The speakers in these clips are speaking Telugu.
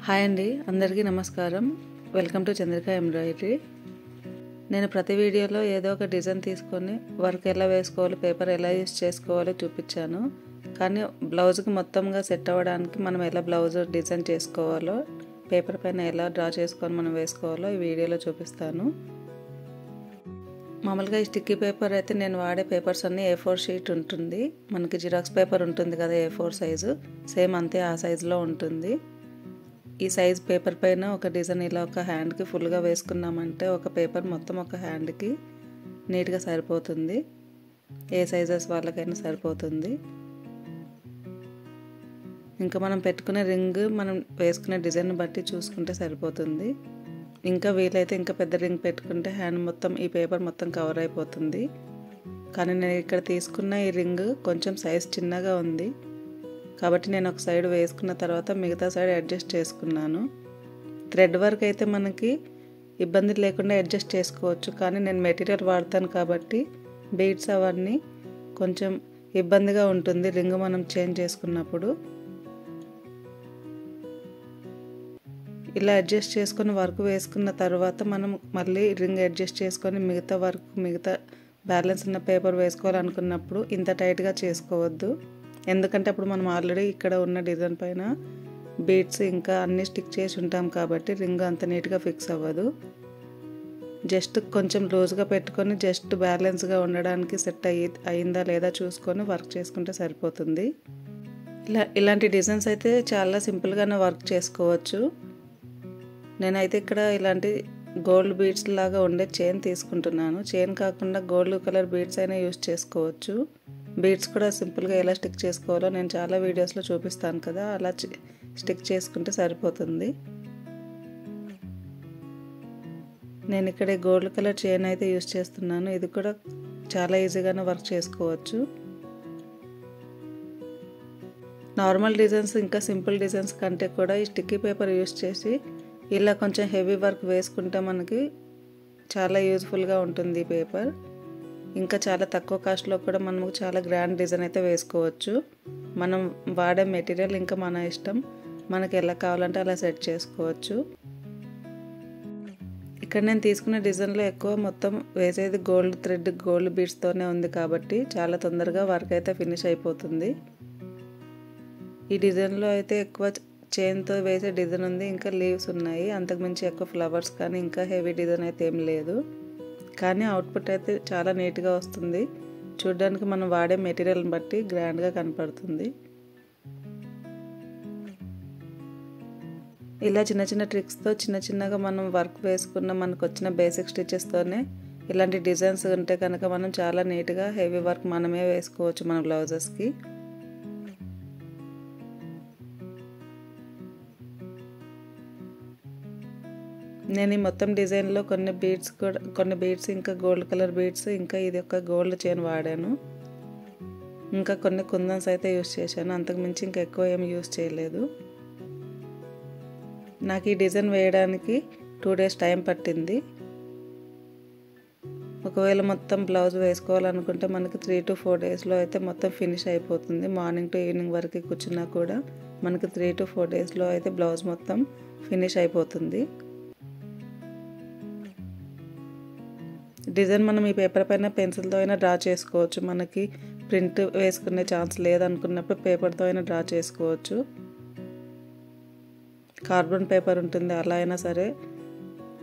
హాయ్ అండి, అందరికీ నమస్కారం. Welcome to Chandrika embroidery. నేను ప్రతి వీడియోలో ఏదో ఒక డిజైన్ తీసుకొని వర్క్ ఎలా వేసుకోవాలి, పేపర్ ఎలా యూస్ చేసుకోవాలో చూపించాను. కానీ బ్లౌజ్కి మొత్తంగా సెట్ అవ్వడానికి మనం ఎలా బ్లౌజ్ డిజైన్ చేసుకోవాలో, పేపర్ పైన ఎలా డ్రా చేసుకొని మనం వేసుకోవాలో ఈ వీడియోలో చూపిస్తాను. మామూలుగా ఈ స్టిక్కీ పేపర్ అయితే నేను వాడే పేపర్స్ అన్నీ A4 షీట్ ఉంటుంది. మనకి జిరాక్స్ పేపర్ ఉంటుంది కదా, A4 సైజు, సేమ్ అంతే ఆ సైజులో ఉంటుంది. ఈ సైజ్ పేపర్ పైన ఒక డిజైన్ ఇలా ఒక హ్యాండ్కి ఫుల్గా వేసుకున్నామంటే ఒక పేపర్ మొత్తం ఒక హ్యాండ్కి నీట్గా సరిపోతుంది. ఏ సైజెస్ వాళ్ళకైనా సరిపోతుంది. ఇంకా మనం పెట్టుకునే రింగ్ మనం వేసుకునే డిజైన్ బట్టి చూసుకుంటే సరిపోతుంది. ఇంకా వీలైతే ఇంకా పెద్ద రింగ్ పెట్టుకుంటే హ్యాండ్ మొత్తం ఈ పేపర్ మొత్తం కవర్ అయిపోతుంది. కానీ నేను ఇక్కడ తీసుకున్న ఈ రింగ్ కొంచెం సైజ్ చిన్నగా ఉంది కాబట్టి నేను ఒక సైడ్ వేసుకున్న తర్వాత మిగతా సైడ్ అడ్జస్ట్ చేసుకున్నాను. థ్రెడ్ వర్క్ అయితే మనకి ఇబ్బంది లేకుండా అడ్జస్ట్ చేసుకోవచ్చు. కానీ నేను మెటీరియల్ వాడతాను కాబట్టి బీడ్స్ అవన్నీ కొంచెం ఇబ్బందిగా ఉంటుంది రింగ్ మనం చేంజ్ చేసుకున్నప్పుడు. ఇలా అడ్జస్ట్ చేసుకొని వర్క్ వేసుకున్న తర్వాత మనం మళ్ళీ రింగ్ అడ్జస్ట్ చేసుకొని మిగతా బ్యాలెన్స్ ఉన్న పేపర్ వేసుకోవాలనుకున్నప్పుడు ఇంత టైట్గా చేసుకోవద్దు. ఎందుకంటే అప్పుడు మనం ఆల్రెడీ ఇక్కడ ఉన్న డిజైన్ పైన బీడ్స్ ఇంకా అన్నీ స్టిక్ చేసి ఉంటాం కాబట్టి రింగ్ అంత నీట్గా ఫిక్స్ అవ్వదు. జస్ట్ కొంచెం లూజ్గా పెట్టుకొని జస్ట్ బ్యాలెన్స్గా ఉండడానికి సెట్ అయిందా లేదా చూసుకొని వర్క్ చేసుకుంటే సరిపోతుంది. ఇలాంటి డిజైన్స్ అయితే చాలా సింపుల్గానే వర్క్ చేసుకోవచ్చు. నేనైతే ఇక్కడ ఇలాంటి గోల్డ్ బీడ్స్ లాగా ఉండే చైన్ తీసుకుంటున్నాను. చైన్ కాకుండా గోల్డ్ కలర్ బీడ్స్ అయినా యూస్ చేసుకోవచ్చు. బీడ్స్ కూడా సింపుల్గా ఎలా స్టిక్ చేసుకోవాలో నేను చాలా వీడియోస్లో చూపిస్తాను కదా, అలా స్టిక్ చేసుకుంటే సరిపోతుంది. నేను ఇక్కడ గోల్డ్ కలర్ చైన్ అయితే యూస్ చేస్తున్నాను. ఇది కూడా చాలా ఈజీగానే వర్క్ చేసుకోవచ్చు. నార్మల్ డిజైన్స్ ఇంకా సింపుల్ డిజైన్స్ కంటే కూడా ఈ స్టిక్కీ పేపర్ యూస్ చేసి ఇలా కొంచెం హెవీ వర్క్ వేసుకుంటే మనకి చాలా యూజ్ఫుల్గా ఉంటుంది ఈ పేపర్. ఇంకా చాలా తక్కువ కాస్ట్లో కూడా మనము చాలా గ్రాండ్ డిజైన్ అయితే వేసుకోవచ్చు. మనం వాడే మెటీరియల్ ఇంకా మన ఇష్టం, మనకి ఎలా కావాలంటే అలా సెట్ చేసుకోవచ్చు. ఇక్కడ నేను తీసుకున్న డిజైన్లో ఎక్కువ మొత్తం వేసేది గోల్డ్ థ్రెడ్ గోల్డ్ బీడ్స్తోనే ఉంది కాబట్టి చాలా తొందరగా వర్క్ అయితే ఫినిష్ అయిపోతుంది. ఈ డిజైన్లో అయితే ఎక్కువ చైన్తో వేసే డిజైన్ ఉంది, ఇంకా లీవ్స్ ఉన్నాయి. అంతకుమించి ఎక్కువ ఫ్లవర్స్ కానీ ఇంకా హెవీ డిజైన్ అయితే ఏం లేదు. కానీ అవుట్పుట్ అయితే చాలా నీట్గా వస్తుంది. చూడడానికి మనం వాడే మెటీరియల్ని బట్టి గ్రాండ్గా కనపడుతుంది. ఇలా చిన్న చిన్న ట్రిక్స్తో చిన్నగా మనం వర్క్ వేసుకున్న మనకు వచ్చిన బేసిక్ స్టిచెస్తోనే ఇలాంటి డిజైన్స్ ఉంటే కనుక మనం చాలా నీట్గా హెవీ వర్క్ మనమే వేసుకోవచ్చు మన బ్లౌజెస్కి. నేను ఈ మొత్తం డిజైన్లో కొన్ని బీడ్స్ ఇంకా గోల్డ్ కలర్ బీడ్స్ ఇంకా ఇది ఒక గోల్డ్ చైన్ వాడాను. ఇంకా కొన్ని కుందన్స్ అయితే యూస్ చేశాను. అంతకుమించి ఇంకా ఎక్కువ ఏమి యూస్ చేయలేదు. నాకు ఈ డిజైన్ వేయడానికి 2 days టైం పట్టింది. ఒకవేళ మొత్తం బ్లౌజ్ వేసుకోవాలనుకుంటే మనకి 3 to 4 daysలో అయితే మొత్తం ఫినిష్ అయిపోతుంది. మార్నింగ్ టు ఈవినింగ్ వరకు కూర్చున్నా కూడా మనకి 3 to 4 daysలో అయితే బ్లౌజ్ మొత్తం ఫినిష్ అయిపోతుంది. డిజైన్ మనం ఈ పేపర్ పైన పెన్సిల్తో అయినా డ్రా చేసుకోవచ్చు. మనకి ప్రింట్ వేసుకునే ఛాన్స్ లేదనుకున్నప్పుడు పేపర్తో అయినా డ్రా చేసుకోవచ్చు. కార్బన్ పేపర్ ఉంటుంది, అలా అయినా సరే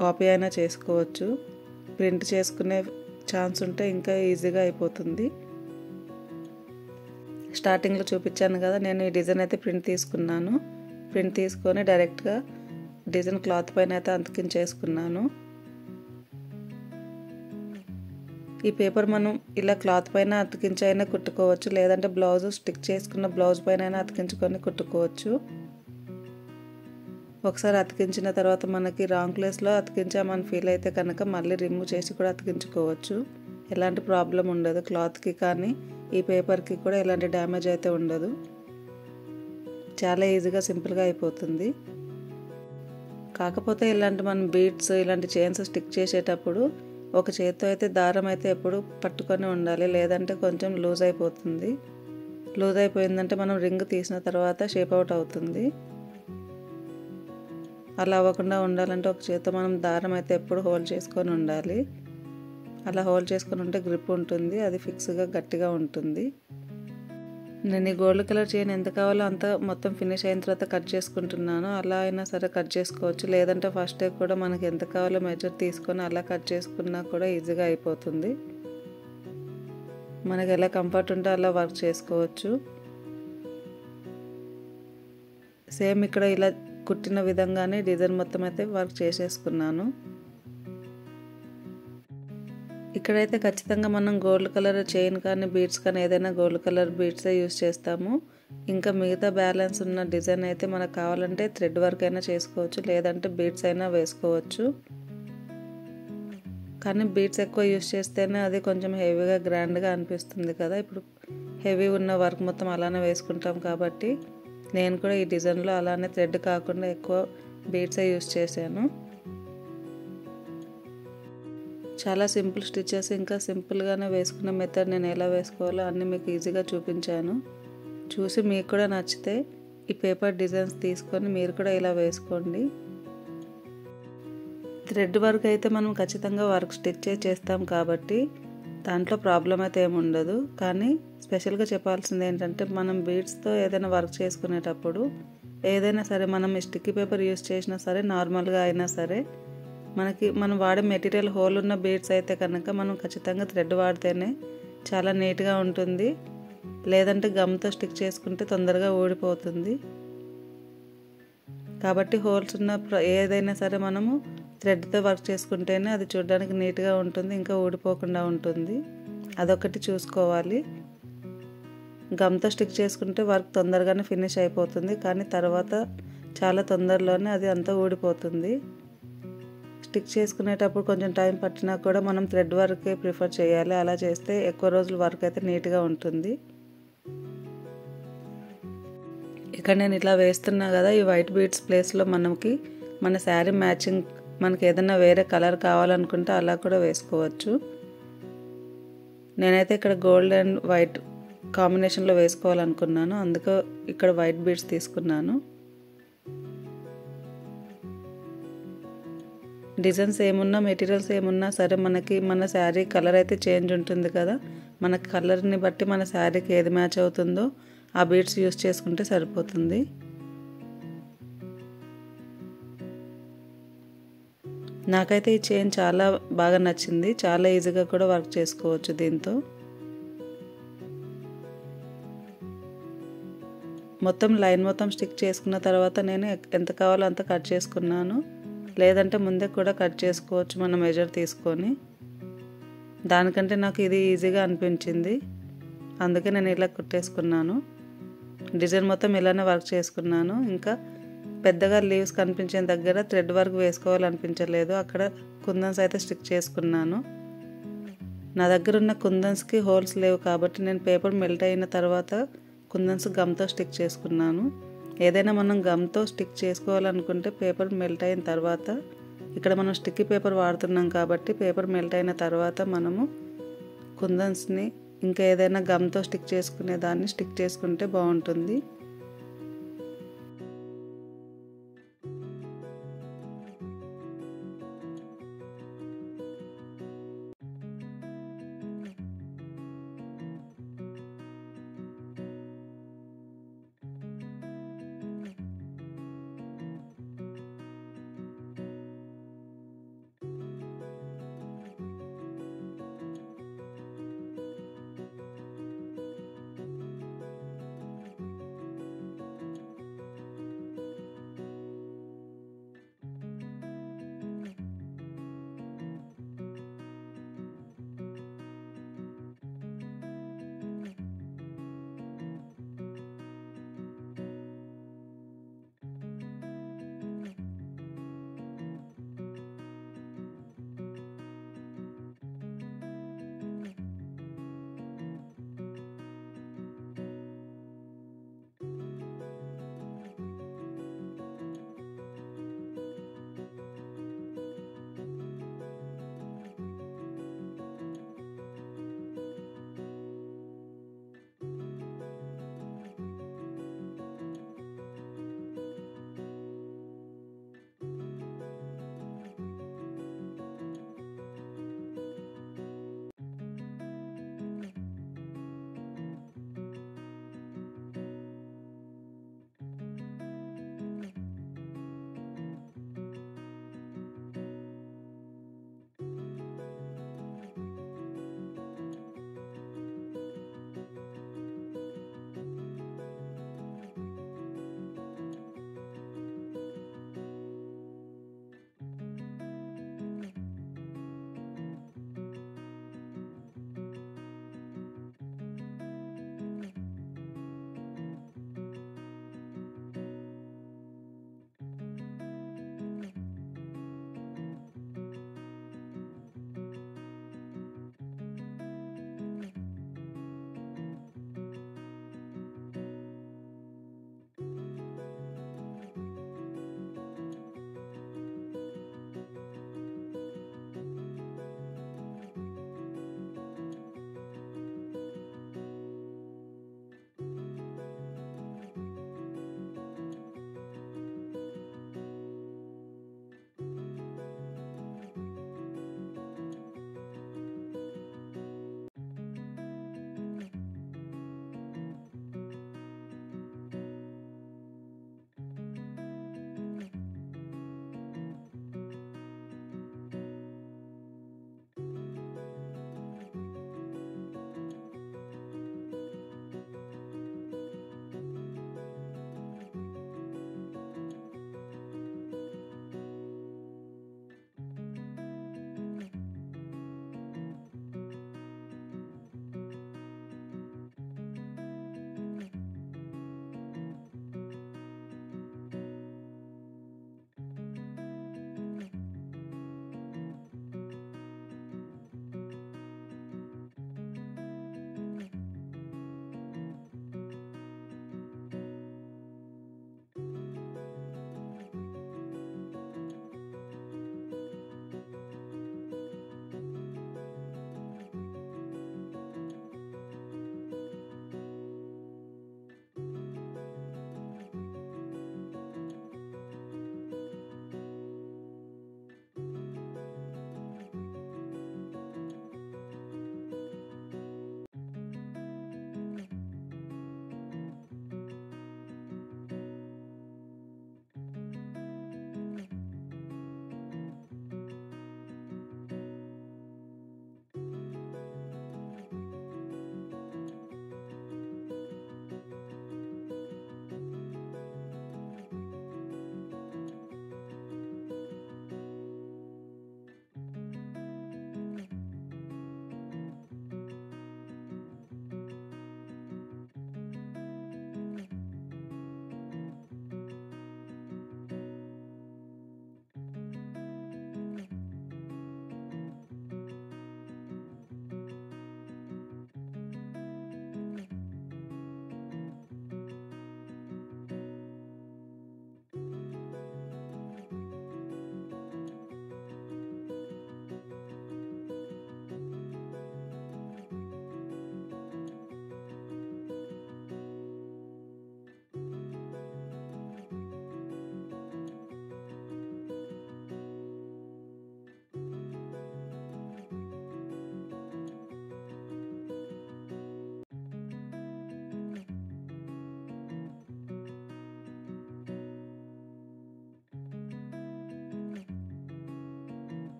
కాపీ అయినా చేసుకోవచ్చు. ప్రింట్ చేసుకునే ఛాన్స్ ఉంటే ఇంకా ఈజీగా అయిపోతుంది. స్టార్టింగ్లో చూపించాను కదా, నేను ఈ డిజైన్ అయితే ప్రింట్ తీసుకున్నాను. ప్రింట్ తీసుకొని డైరెక్ట్గా డిజైన్ క్లాత్ పైన అయితే అతికించేసుకున్నాను. ఈ పేపర్ మనం ఇలా క్లాత్ పైన అతికించైనా కుట్టుకోవచ్చు, లేదంటే బ్లౌజ్ స్టిక్ చేసుకున్న బ్లౌజ్ పైన అయినా అతికించుకొని కుట్టుకోవచ్చు. ఒకసారి అతికించిన తర్వాత మనకి రాంగ్ ప్లేస్లో అతికించామని ఫీల్ అయితే కనుక మళ్ళీ రిమూవ్ చేసి కూడా అతికించుకోవచ్చు. ఎలాంటి ప్రాబ్లం ఉండదు. క్లాత్కి కానీ ఈ పేపర్కి కూడా ఎలాంటి డ్యామేజ్ అయితే ఉండదు. చాలా ఈజీగా సింపుల్గా అయిపోతుంది. కాకపోతే ఇలాంటి మనం బీడ్స్ ఇలాంటి చైన్స్ స్టిక్ చేసేటప్పుడు ఒక చేత్తో అయితే దారం అయితే ఎప్పుడు పట్టుకొని ఉండాలి, లేదంటే కొంచెం లూజ్ అయిపోతుంది. లూజ్ అయిపోయిందంటే మనం రింగ్ తీసిన తర్వాత షేప్ అవుట్ అవుతుంది. అలా అవ్వకుండా ఉండాలంటే ఒక చేత్తో మనం దారం అయితే ఎప్పుడు హోల్డ్ చేసుకొని ఉండాలి. అలా హోల్డ్ చేసుకొని ఉంటే గ్రిప్ ఉంటుంది, అది ఫిక్స్గా గట్టిగా ఉంటుంది. నేను ఈ గోల్డ్ కలర్ చైన్ ఎంత కావాలో అంత మొత్తం ఫినిష్ అయిన తర్వాత కట్ చేసుకుంటున్నాను. అలా అయినా సరే కట్ చేసుకోవచ్చు, లేదంటే ఫస్ట్ డే కూడా మనకి ఎంత కావాలో మెజర్ తీసుకొని అలా కట్ చేసుకున్నా కూడా ఈజీగా అయిపోతుంది. మనకి ఎలా కంఫర్ట్ ఉంటే అలా వర్క్ చేసుకోవచ్చు. సేమ్ ఇక్కడ ఇలా కుట్టిన విధంగానే డిజైన్ మొత్తం అయితే వర్క్ చేసేసుకున్నాను. ఇక్కడైతే ఖచ్చితంగా మనం గోల్డ్ కలర్ చైన్ కానీ బీడ్స్ కానీ ఏదైనా గోల్డ్ కలర్ బీడ్సే యూస్ చేస్తాము. ఇంకా మిగతా బ్యాలెన్స్ ఉన్న డిజైన్ అయితే మనకు కావాలంటే థ్రెడ్ వర్క్ అయినా చేసుకోవచ్చు, లేదంటే బీడ్స్ అయినా వేసుకోవచ్చు. కానీ బీడ్స్ ఎక్కువ యూస్ చేస్తేనే అది కొంచెం హెవీగా గ్రాండ్గా అనిపిస్తుంది కదా. ఇప్పుడు హెవీ ఉన్న వర్క్ మొత్తం అలానే వేసుకుంటాం కాబట్టి నేను కూడా ఈ డిజైన్లో అలానే థ్రెడ్ కాకుండా ఎక్కువ బీడ్సే యూస్ చేశాను. చాలా సింపుల్ స్టిచెస్, ఇంకా సింపుల్గానే వేసుకున్న మెథడ్ నేను ఎలా వేసుకోవాలో అన్నీ మీకు ఈజీగా చూపించాను. చూసి మీకు కూడా నచ్చితే ఈ పేపర్ డిజైన్స్ తీసుకొని మీరు కూడా ఇలా వేసుకోండి. థ్రెడ్ వర్క్ అయితే మనం ఖచ్చితంగా వర్క్ స్టిచ్ చేస్తాం కాబట్టి దాంట్లో ప్రాబ్లం అయితే ఏమి ఉండదు. కానీ స్పెషల్గా చెప్పాల్సింది ఏంటంటే మనం బీడ్స్తో ఏదైనా వర్క్ చేసుకునేటప్పుడు ఏదైనా సరే మనం స్టిక్కీ పేపర్ యూస్ చేసినా సరే నార్మల్గా అయినా సరే మనం వాడే మెటీరియల్ హోల్ ఉన్న బీడ్స్ అయితే కనుక మనం ఖచ్చితంగా థ్రెడ్ వాడితేనే చాలా నీట్గా ఉంటుంది, లేదంటే గమ్తో స్టిక్ చేసుకుంటే తొందరగా ఊడిపోతుంది. కాబట్టి హోల్స్ ఉన్న ఏదైనా సరే మనము థ్రెడ్తో వర్క్ చేసుకుంటేనే అది చూడడానికి నీట్గా ఉంటుంది, ఇంకా ఊడిపోకుండా ఉంటుంది. అదొకటి చూసుకోవాలి. గమ్తో స్టిక్ చేసుకుంటే వర్క్ తొందరగానే ఫినిష్ అయిపోతుంది, కానీ తర్వాత చాలా తొందరలోనే అది అంతా ఊడిపోతుంది. స్టిక్ చేసుకునేటప్పుడు కొంచెం టైం పట్టినా కూడా మనం థ్రెడ్ వర్కే ప్రిఫర్ చేయాలి. అలా చేస్తే ఎక్కువ రోజులు వర్క్ అయితే నీట్గా ఉంటుంది. ఇక్కడ నేను ఇట్లా వేస్తున్నా కదా, ఈ వైట్ బీడ్స్ ప్లేస్లో మన శారీ మ్యాచింగ్ మనకి ఏదైనా వేరే కలర్ కావాలనుకుంటే అలా కూడా వేసుకోవచ్చు. నేనైతే ఇక్కడ గోల్డ్ అండ్ వైట్ కాంబినేషన్లో వేసుకోవాలనుకున్నాను, అందుకే ఇక్కడ వైట్ బీడ్స్ తీసుకున్నాను. డిజైన్స్ ఏమున్నా మెటీరియల్స్ ఏమున్నా సరే మన శారీ కలర్ అయితే చేంజ్ ఉంటుంది కదా. మన కలర్ని బట్టి మన శారీకి ఏది మ్యాచ్ అవుతుందో ఆ బీడ్స్ యూస్ చేసుకుంటే సరిపోతుంది. నాకైతే ఈ చైన్ చాలా బాగా నచ్చింది, చాలా ఈజీగా కూడా వర్క్ చేసుకోవచ్చు దీంతో. మొత్తం లైన్ మొత్తం స్టిక్ చేసుకున్న తర్వాత నేను ఎంత కావాలో అంత కట్ చేసుకున్నాను, లేదంటే ముందే కూడా కట్ చేసుకోవచ్చు మనం మెజర్ తీసుకొని. దానికంటే నాకు ఇది ఈజీగా అనిపించింది, అందుకే నేను ఇలా కుట్టేసుకున్నాను. డిజైన్ మొత్తం ఇలానే వర్క్ చేసుకున్నాను. ఇంకా పెద్దగా లీవ్స్ కనిపించిన దగ్గర థ్రెడ్ వర్క్ వేసుకోవాలనిపించలేదు, అక్కడ కుందన్స్ అయితే స్టిక్ చేసుకున్నాను. నా దగ్గర ఉన్న కుందన్స్కి హోల్స్ లేవు కాబట్టి నేను పేపర్ మెల్ట్ అయిన తర్వాత కుందన్స్ గమ్తో స్టిక్ చేసుకున్నాను. ఏదైనా మనం గమ్తో స్టిక్ చేసుకోవాలనుకుంటే పేపర్ మెల్ట్ అయిన తర్వాత, ఇక్కడ మనం స్టిక్కీ పేపర్ వాడుతున్నాం కాబట్టి పేపర్ మెల్ట్ అయిన తర్వాత మనము కుందన్స్ని ఇంకా ఏదైనా గమ్తో స్టిక్ చేసుకునే దాన్ని స్టిక్ చేసుకుంటే బాగుంటుంది.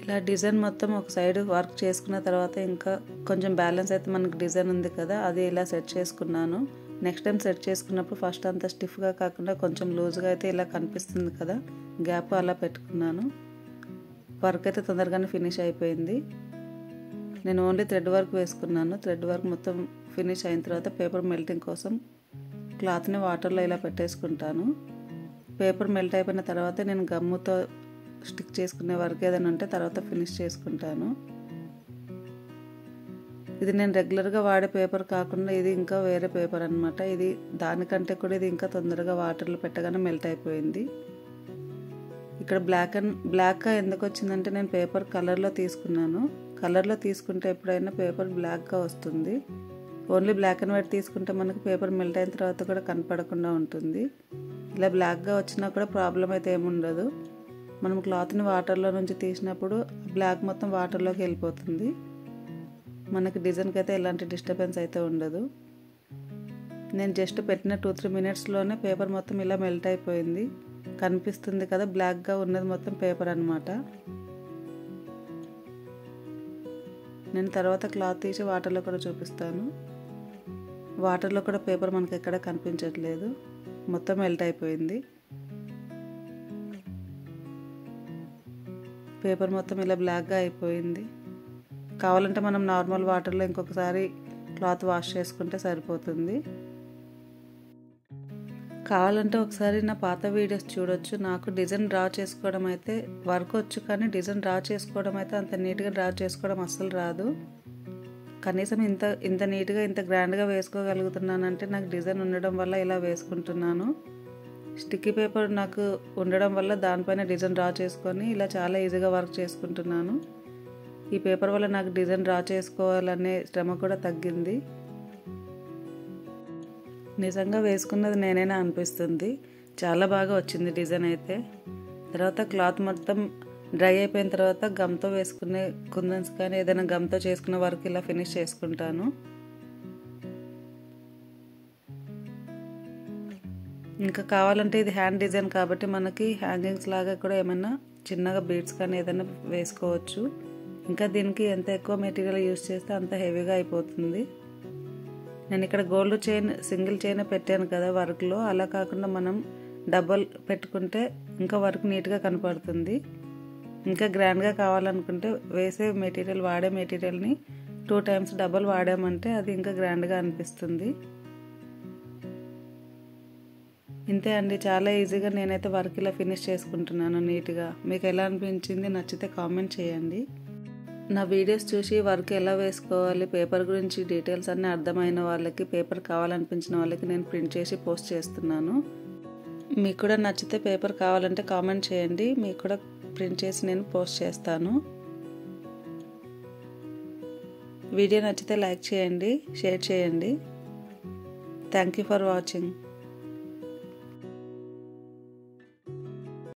ఇలా డిజైన్ మొత్తం ఒక సైడ్ వర్క్ చేసుకున్న తర్వాత ఇంకా కొంచెం బ్యాలెన్స్ అయితే మనకు డిజైన్ ఉంది కదా, అది ఇలా సెట్ చేసుకున్నాను. నెక్స్ట్ టైం సెట్ చేసుకున్నప్పుడు ఫస్ట్ అంత స్టిఫ్గా కాకుండా కొంచెం లూజ్గా అయితే ఇలా కనిపిస్తుంది కదా, గ్యాప్ అలా పెట్టుకున్నాను. వర్క్ అయితే తొందరగానే ఫినిష్ అయిపోయింది. నేను ఓన్లీ థ్రెడ్ వర్క్ వేసుకున్నాను. థ్రెడ్ వర్క్ మొత్తం ఫినిష్ అయిన తర్వాత పేపర్ మెల్టింగ్ కోసం క్లాత్ని వాటర్లో ఇలా పెట్టేసుకుంటాను. పేపర్ మెల్ట్ అయిపోయిన తర్వాత నేను గమ్ముతో స్టిక్ చేసుకునే వర్క్ ఏదైనా ఉంటే తర్వాత ఫినిష్ చేసుకుంటాను. ఇది నేను రెగ్యులర్గా వాడే పేపర్ కాకుండా ఇది ఇంకా వేరే పేపర్ అనమాట. ఇది దానికంటే కూడా ఇది ఇంకా తొందరగా వాటర్లో పెట్టగానే మెల్ట్ అయిపోయింది. ఇక్కడ బ్లాక్గా ఎందుకు వచ్చిందంటే నేను పేపర్ కలర్లో తీసుకున్నాను. కలర్లో తీసుకుంటే ఎప్పుడైనా పేపర్ బ్లాక్గా వస్తుంది. ఓన్లీ బ్లాక్ అండ్ వైట్ తీసుకుంటే మనకు పేపర్ మెల్ట్ అయిన తర్వాత కూడా కనపడకుండా ఉంటుంది. ఇలా బ్లాక్గా వచ్చినా కూడా ప్రాబ్లం అయితే ఏముండదు. మనం క్లాత్ని వాటర్లో నుంచి తీసినప్పుడు బ్లాక్ మొత్తం వాటర్లోకి వెళ్ళిపోతుంది. మనకి డిజైన్కి అయితే ఎలాంటి డిస్టర్బెన్స్ అయితే ఉండదు. నేను జస్ట్ పెట్టిన 2-3 మినిట్స్లోనే పేపర్ మొత్తం ఇలా మెల్ట్ అయిపోయింది. కనిపిస్తుంది కదా, బ్లాక్గా ఉన్నది మొత్తం పేపర్ అన్నమాట. నేను తర్వాత క్లాత్ తీసి వాటర్లో కూడా చూపిస్తాను. వాటర్లో కూడా పేపర్ మనకి ఎక్కడ కనిపించట్లేదు, మొత్తం మెల్ట్ అయిపోయింది. పేపర్ మొత్తం ఇలా బ్లాక్గా అయిపోయింది. కావాలంటే మనం నార్మల్ వాటర్లో ఇంకొకసారి క్లాత్ వాష్ చేసుకుంటే సరిపోతుంది. కావాలంటే ఒకసారి నా పాత వీడియోస్ చూడొచ్చు. నాకు డిజైన్ డ్రా చేసుకోవడం అయితే వర్క్ వచ్చు, కానీ డిజైన్ డ్రా చేసుకోవడం అయితే అంత నీట్గా డ్రా చేసుకోవడం అస్సలు రాదు. కనీసం ఇంత నీట్గా ఇంత గ్రాండ్గా వేసుకోగలుగుతున్నానంటే నాకు డిజైన్ ఉండడం వల్ల ఇలా వేసుకుంటున్నాను. స్టిక్కీ పేపర్ నాకు ఉండడం వల్ల దానిపైన డిజైన్ డ్రా చేసుకొని ఇలా చాలా ఈజీగా వర్క్ చేసుకుంటున్నాను. ఈ పేపర్ వల్ల నాకు డిజైన్ డ్రా చేసుకోవాలనే శ్రమ కూడా తగ్గింది. నిజంగా వేసుకున్నది నేనేనా అనిపిస్తుంది. చాలా బాగా వచ్చింది డిజైన్ అయితే. తర్వాత క్లాత్ మొత్తం డ్రై అయిపోయిన తర్వాత గమ్తో వేసుకునే కుందన్స్ కానీ ఏదైనా గమ్తో చేసుకునే వర్క్ ఇలా ఫినిష్ చేసుకుంటాను. ఇంకా కావాలంటే ఇది హ్యాండ్ డిజైన్ కాబట్టి మనకి హ్యాంగింగ్స్ లాగా కూడా ఏమైనా చిన్నగా బీడ్స్ కానీ ఏదైనా వేసుకోవచ్చు. ఇంకా దీనికి ఎంత ఎక్కువ మెటీరియల్ యూజ్ చేస్తే అంత హెవీగా అయిపోతుంది. నేను ఇక్కడ గోల్డ్ చైన్ సింగిల్ చైన్ పెట్టాను కదా వర్క్లో, అలా కాకుండా మనం డబల్ పెట్టుకుంటే ఇంకా వర్క్ నీట్గా కనపడుతుంది. ఇంకా గ్రాండ్గా కావాలనుకుంటే వాడే మెటీరియల్ని 2 times డబల్ వాడామంటే అది ఇంకా గ్రాండ్గా అనిపిస్తుంది. ఇంతే అండి, చాలా ఈజీగా నేనైతే వర్క్ ఇలా ఫినిష్ చేసుకుంటున్నాను నీట్గా. మీకు ఎలా అనిపించింది? నచ్చితే కామెంట్ చేయండి. నా వీడియోస్ చూసి వర్క్ ఎలా వేసుకోవాలి, పేపర్ గురించి డీటెయిల్స్ అన్నీ అర్థమైన వాళ్ళకి, పేపర్ కావాలనిపించిన వాళ్ళకి నేను ప్రింట్ చేసి పోస్ట్ చేస్తున్నాను. మీకు కూడా నచ్చితే పేపర్ కావాలంటే కామెంట్ చేయండి, మీకు కూడా ప్రింట్ చేసి నేను పోస్ట్ చేస్తాను. వీడియో నచ్చితే లైక్ చేయండి, షేర్ చేయండి. Thank you for watching.